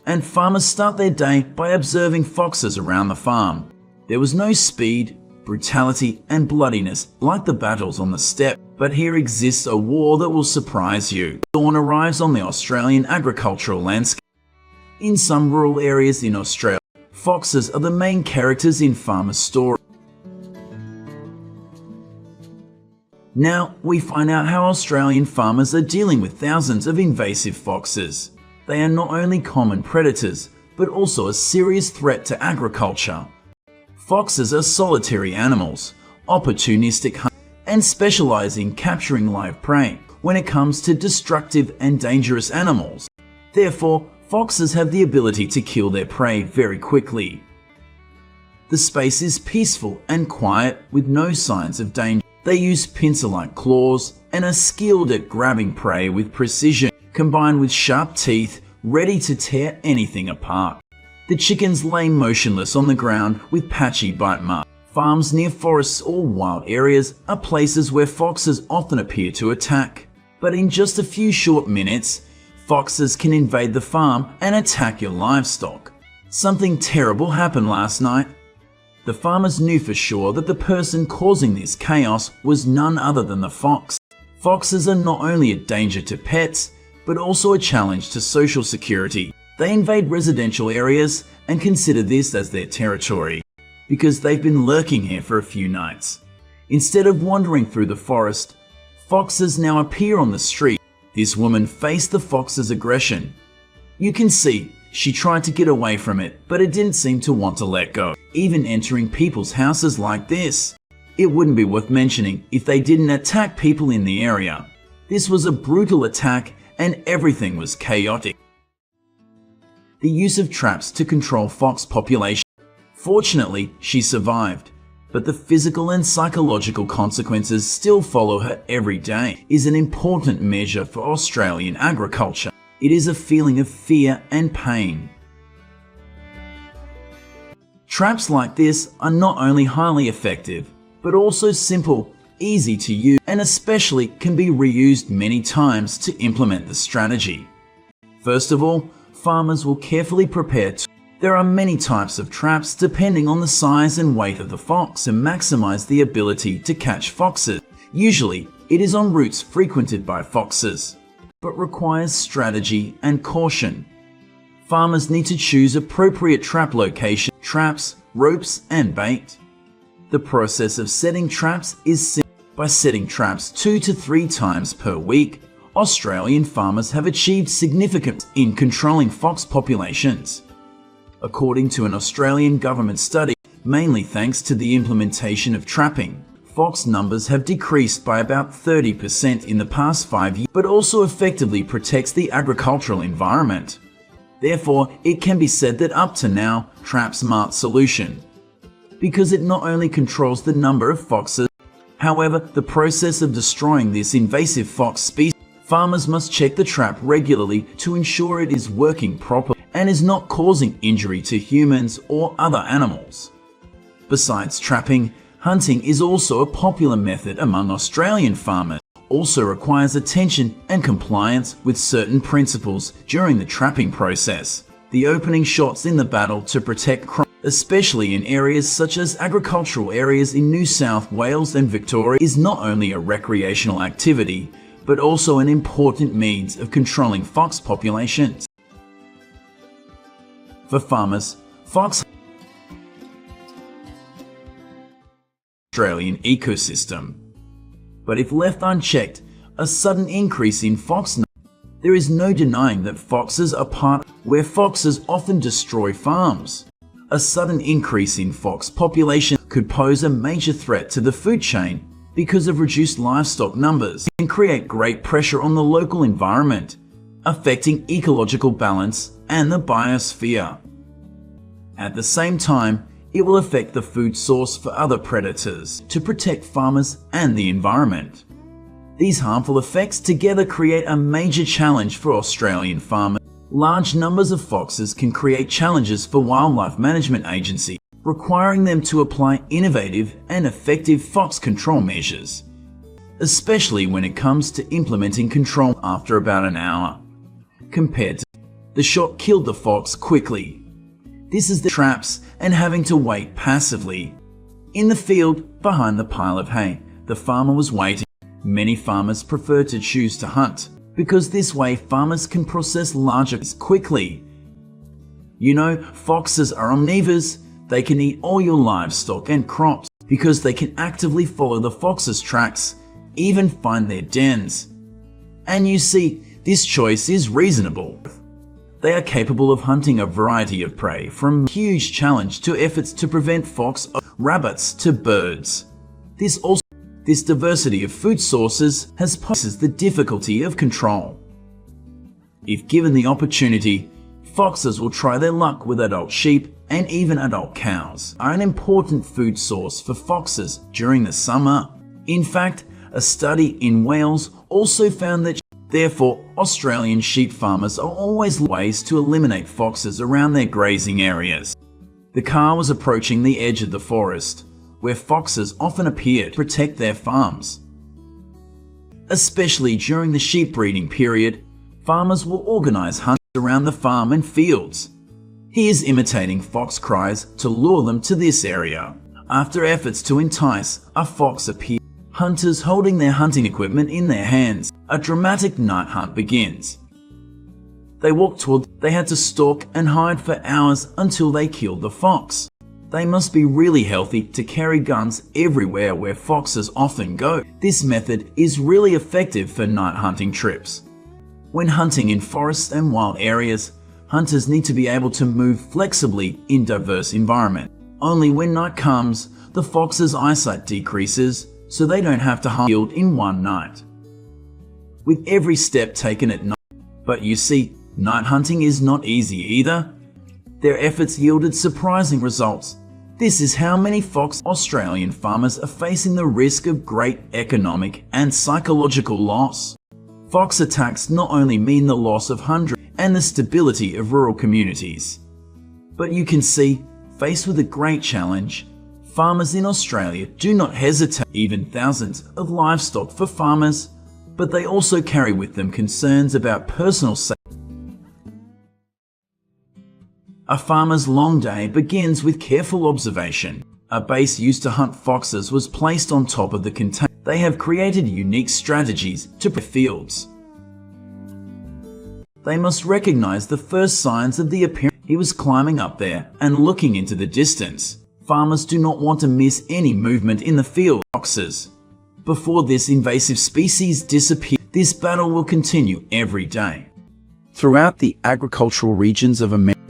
and farmers start their day by observing foxes around the farm. There was no speed, brutality, and bloodiness like the battles on the steppe, but here exists a war that will surprise you. Dawn arrives on the Australian agricultural landscape. In some rural areas in Australia, foxes are the main characters in farmers' stories. Now we find out how Australian farmers are dealing with thousands of invasive foxes. They are not only common predators, but also a serious threat to agriculture. Foxes are solitary animals, opportunistic hunters, and specialize in capturing live prey when it comes to destructive and dangerous animals. Therefore, foxes have the ability to kill their prey very quickly. The space is peaceful and quiet with no signs of danger. They use pincer-like claws and are skilled at grabbing prey with precision, combined with sharp teeth ready to tear anything apart. The chickens lay motionless on the ground with patchy bite marks. Farms near forests or wild areas are places where foxes often appear to attack. But in just a few short minutes, foxes can invade the farm and attack your livestock. Something terrible happened last night. The farmers knew for sure that the person causing this chaos was none other than the fox. Foxes are not only a danger to pets, but also a challenge to social security. They invade residential areas and consider this as their territory, because they've been lurking here for a few nights. Instead of wandering through the forest, foxes now appear on the street. This woman faced the fox's aggression. You can see she tried to get away from it, but it didn't seem to want to let go, even entering people's houses like this. It wouldn't be worth mentioning if they didn't attack people in the area. This was a brutal attack and everything was chaotic. The use of traps to control fox population. Fortunately, she survived, but the physical and psychological consequences still follow her every day. Is an important measure for Australian agriculture. It is a feeling of fear and pain. Traps like this are not only highly effective, but also simple, easy to use, and especially can be reused many times to implement the strategy. First of all, farmers will carefully prepare. There are many types of traps depending on the size and weight of the fox to maximize the ability to catch foxes. Usually, it is on routes frequented by foxes, but requires strategy and caution. Farmers need to choose appropriate trap location, traps, ropes, and bait. The process of setting traps is simple. By setting traps 2 to 3 times per week, Australian farmers have achieved significance in controlling fox populations. According to an Australian government study, mainly thanks to the implementation of trapping, fox numbers have decreased by about 30% in the past 5 years, but also effectively protects the agricultural environment. Therefore, it can be said that up to now, traps are a smart solution, because it not only controls the number of foxes. However, the process of destroying this invasive fox species, farmers must check the trap regularly to ensure it is working properly and is not causing injury to humans or other animals. Besides trapping, hunting is also a popular method among Australian farmers. Also requires attention and compliance with certain principles during the trapping process. The opening shots in the battle to protect crops, especially in areas such as agricultural areas in New South Wales and Victoria, is not only a recreational activity, but also an important means of controlling fox populations. For farmers, fox Australian ecosystem. But if left unchecked, a sudden increase in fox numbers. There is no denying that foxes are part where foxes often destroy farms. A sudden increase in fox population could pose a major threat to the food chain because of reduced livestock numbers and create great pressure on the local environment, affecting ecological balance and the biosphere. At the same time, it will affect the food source for other predators to protect farmers and the environment. These harmful effects together create a major challenge for Australian farmers. Large numbers of foxes can create challenges for wildlife management agencies, requiring them to apply innovative and effective fox control measures, especially when it comes to implementing control after about an hour. Compared to The shot killed the fox quickly. This is the traps and having to wait passively. In the field, behind the pile of hay, the farmer was waiting. Many farmers prefer to choose to hunt, because this way farmers can process larger fish quickly. You know, foxes are omnivores. They can eat all your livestock and crops because they can actively follow the fox's tracks, even find their dens. And you see, this choice is reasonable. They are capable of hunting a variety of prey, from huge challenge to efforts to prevent fox, rabbits to birds. This diversity of food sources has poses the difficulty of control. If given the opportunity, foxes will try their luck with adult sheep, and even adult cows are an important food source for foxes during the summer. In fact, a study in Wales also found that therefore, Australian sheep farmers are always ways to eliminate foxes around their grazing areas. The car was approaching the edge of the forest, where foxes often appear to protect their farms. Especially during the sheep breeding period, farmers will organize hunts around the farm and fields. He is imitating fox cries to lure them to this area. After efforts to entice, a fox appears. Hunters holding their hunting equipment in their hands. A dramatic night hunt begins. They walk toward. They had to stalk and hide for hours until they killed the fox. They must be really healthy to carry guns everywhere where foxes often go. This method is really effective for night hunting trips. When hunting in forests and wild areas, hunters need to be able to move flexibly in diverse environments. Only when night comes, the fox's eyesight decreases, so they don't have to hunt field in one night. With every step taken at night. But you see, night hunting is not easy either. Their efforts yielded surprising results. This is how many Australian farmers are facing the risk of great economic and psychological loss. Fox attacks not only mean the loss of hundreds and the stability of rural communities, but you can see, faced with a great challenge, farmers in Australia do not hesitate, even thousands of livestock for farmers, but they also carry with them concerns about personal safety. A farmer's long day begins with careful observation. A base used to hunt foxes was placed on top of the container. They have created unique strategies to protect fields. They must recognize the first signs of the appearance. He was climbing up there and looking into the distance. Farmers do not want to miss any movement in the field. Foxes. Before this invasive species disappears, this battle will continue every day. Throughout the agricultural regions of America.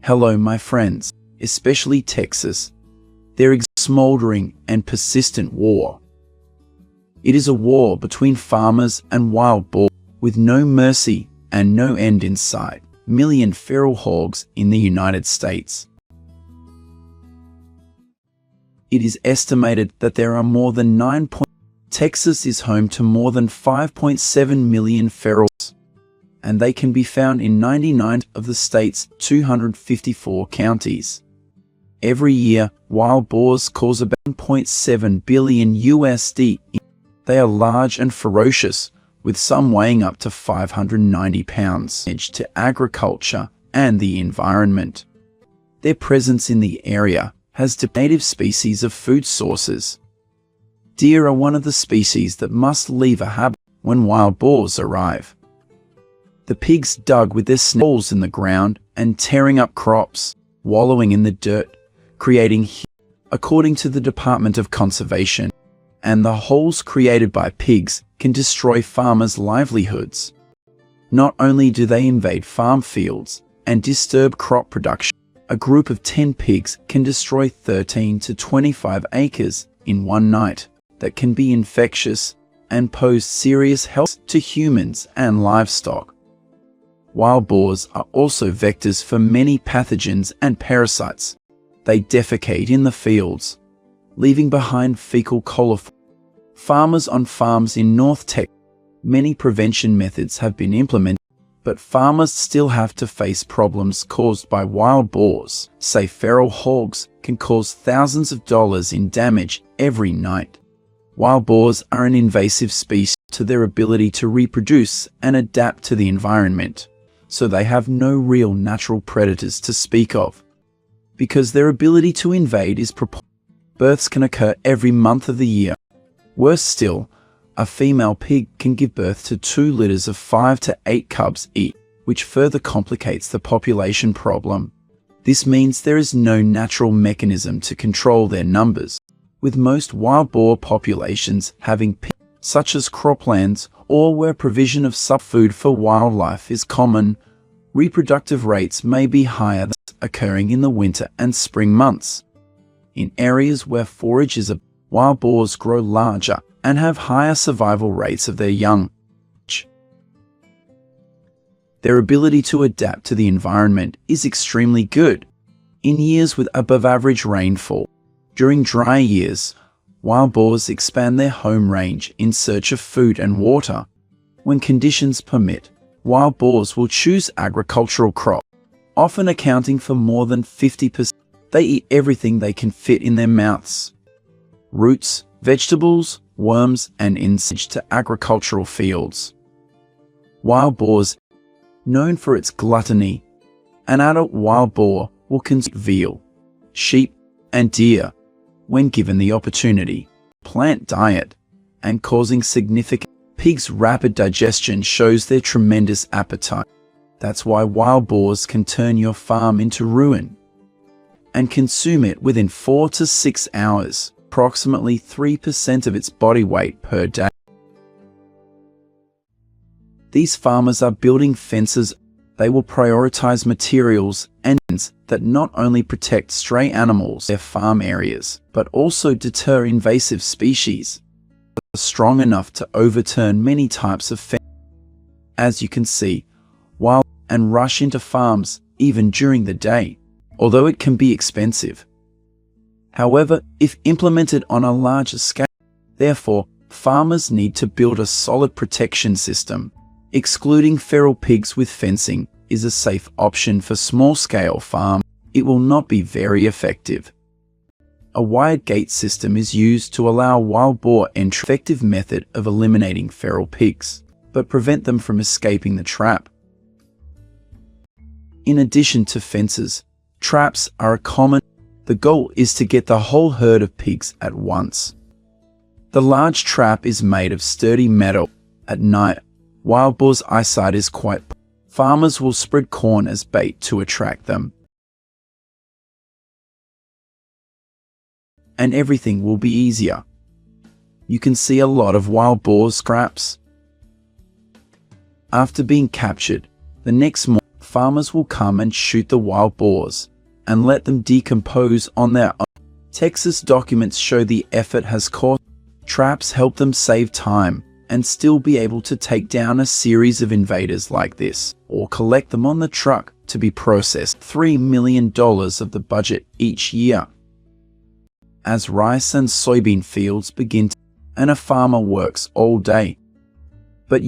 Hello, my friends, especially Texas. There is a smoldering and persistent war. It is a war between farmers and wild boars, with no mercy and no end in sight. Million feral hogs in the United States. It is estimated that there are more than 9. Texas is home to more than 5.7 million ferals, and they can be found in 99 of the state's 254 counties. Every year, wild boars cause about $1.7 billion USD. They are large and ferocious, with some weighing up to 590 pounds, to agriculture and the environment. Their presence in the area has native species of food sources. Deer are one of the species that must leave a habitat when wild boars arrive. The pigs dug with their holes in the ground and tearing up crops, wallowing in the dirt, creating, according to the Department of Conservation, and the holes created by pigs can destroy farmers' livelihoods. Not only do they invade farm fields and disturb crop production, a group of 10 pigs can destroy 13 to 25 acres in one night that can be infectious and pose serious health to humans and livestock. Wild boars are also vectors for many pathogens and parasites. They defecate in the fields, leaving behind fecal coliform. Farmers on farms in North Texas, many prevention methods have been implemented, but farmers still have to face problems caused by wild boars. Say feral hogs can cause thousands of dollars in damage every night. Wild boars are an invasive species. to their ability to reproduce and adapt to the environment, so they have no real natural predators to speak of. Because their ability to invade is proportional, births can occur every month of the year. Worse still, a female pig can give birth to 2 litters of 5 to 8 cubs each, which further complicates the population problem. This means there is no natural mechanism to control their numbers, with most wild boar populations having pigs, such as croplands or where provision of subfood for wildlife is common. Reproductive rates may be higher than occurring in the winter and spring months. In areas where forage is abundant, wild boars grow larger and have higher survival rates of their young. Their ability to adapt to the environment is extremely good. In years with above-average rainfall, during dry years, wild boars expand their home range in search of food and water. When conditions permit, wild boars will choose agricultural crops, often accounting for more than 50%. They eat everything they can fit in their mouths: roots, vegetables, worms, and insects to agricultural fields. Wild boars, known for its gluttony, an adult wild boar will consume veal, sheep, and deer when given the opportunity. Plant diet and causing significant. Pigs' rapid digestion shows their tremendous appetite. That's why wild boars can turn your farm into ruin and consume it within 4 to 6 hours, approximately 3% of its body weight per day. These farmers are building fences. They will prioritize materials and that not only protect stray animals in their farm areas, but also deter invasive species, are strong enough to overturn many types of fences. As you can see, wild and rush into farms even during the day, although it can be expensive. However, if implemented on a larger scale, therefore, farmers need to build a solid protection system. Excluding feral pigs with fencing is a safe option for small-scale farms. It will not be very effective. A wired gate system is used to allow wild boar entry, an effective method of eliminating feral pigs, but prevent them from escaping the trap. In addition to fences, traps are a common. The goal is to get the whole herd of pigs at once. The large trap is made of sturdy metal. At night, wild boar's eyesight is quite poor. Farmers will spread corn as bait to attract them, and everything will be easier. You can see a lot of wild boar scraps. After being captured, the next morning, farmers will come and shoot the wild boars and let them decompose on their own. Texas documents show the effort has cost. Traps help them save time and still be able to take down a series of invaders like this, or collect them on the truck to be processed. $3 million of the budget each year. As rice and soybean fields begin and a farmer works all day. But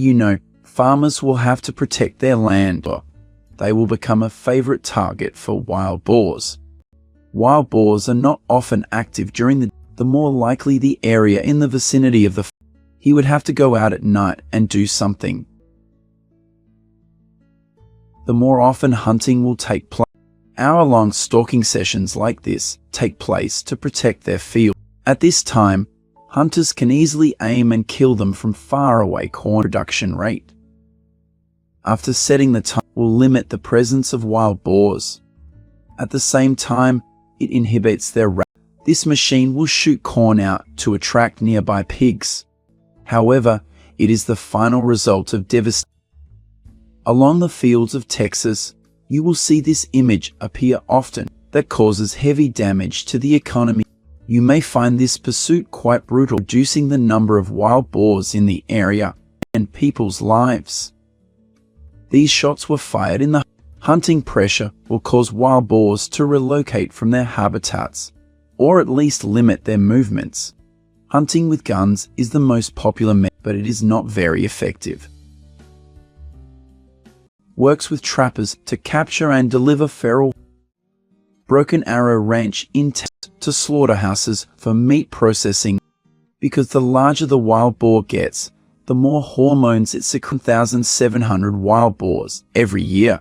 farmers will have to protect their land, or they will become a favorite target for wild boars. Wild boars are not often active during the more likely the area in the vicinity of the farm. He would have to go out at night and do something. The more often hunting will take place. Hour-long stalking sessions like this take place to protect their field. At this time, hunters can easily aim and kill them from far away. Corn production rate, after setting the time, will limit the presence of wild boars. At the same time, it inhibits their rate. This machine will shoot corn out to attract nearby pigs. However, it is the final result of devastation. Along the fields of Texas, you will see this image appear often that causes heavy damage to the economy. You may find this pursuit quite brutal, reducing the number of wild boars in the area and people's lives. These shots were fired in the hunting pressure will cause wild boars to relocate from their habitats, or at least limit their movements. Hunting with guns is the most popular method, but it is not very effective. Works with trappers to capture and deliver feral. Broken Arrow Ranch in Texas to slaughterhouses for meat processing. Because the larger the wild boar gets, the more hormones it secretes. 1,700 wild boars every year.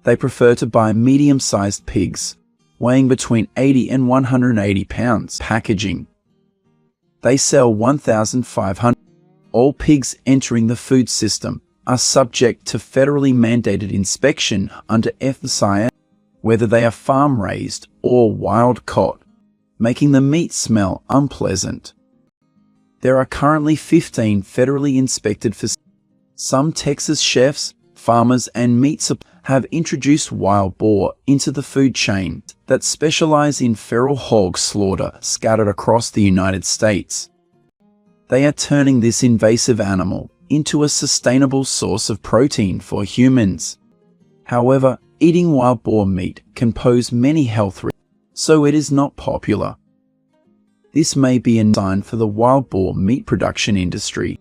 They prefer to buy medium-sized pigs, weighing between 80 and 180 pounds. Packaging. They sell 1,500. All pigs entering the food system are subject to federally mandated inspection under FSIA, whether they are farm-raised or wild-caught, making the meat smell unpleasant. There are currently 15 federally inspected facilities. Some Texas chefs, farmers, and meat suppliers have introduced wild boar into the food chain that specialize in feral hog slaughter scattered across the United States. They are turning this invasive animal into a sustainable source of protein for humans. However, eating wild boar meat can pose many health risks, so it is not popular. This may be a sign for the wild boar meat production industry.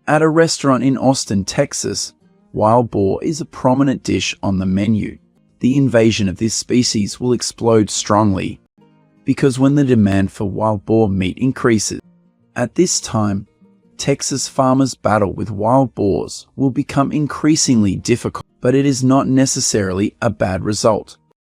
At a restaurant in Austin, Texas, wild boar is a prominent dish on the menu. The invasion of this species will explode strongly, because when the demand for wild boar meat increases. At this time, Texas farmers' battle with wild boars will become increasingly difficult, but it is not necessarily a bad result.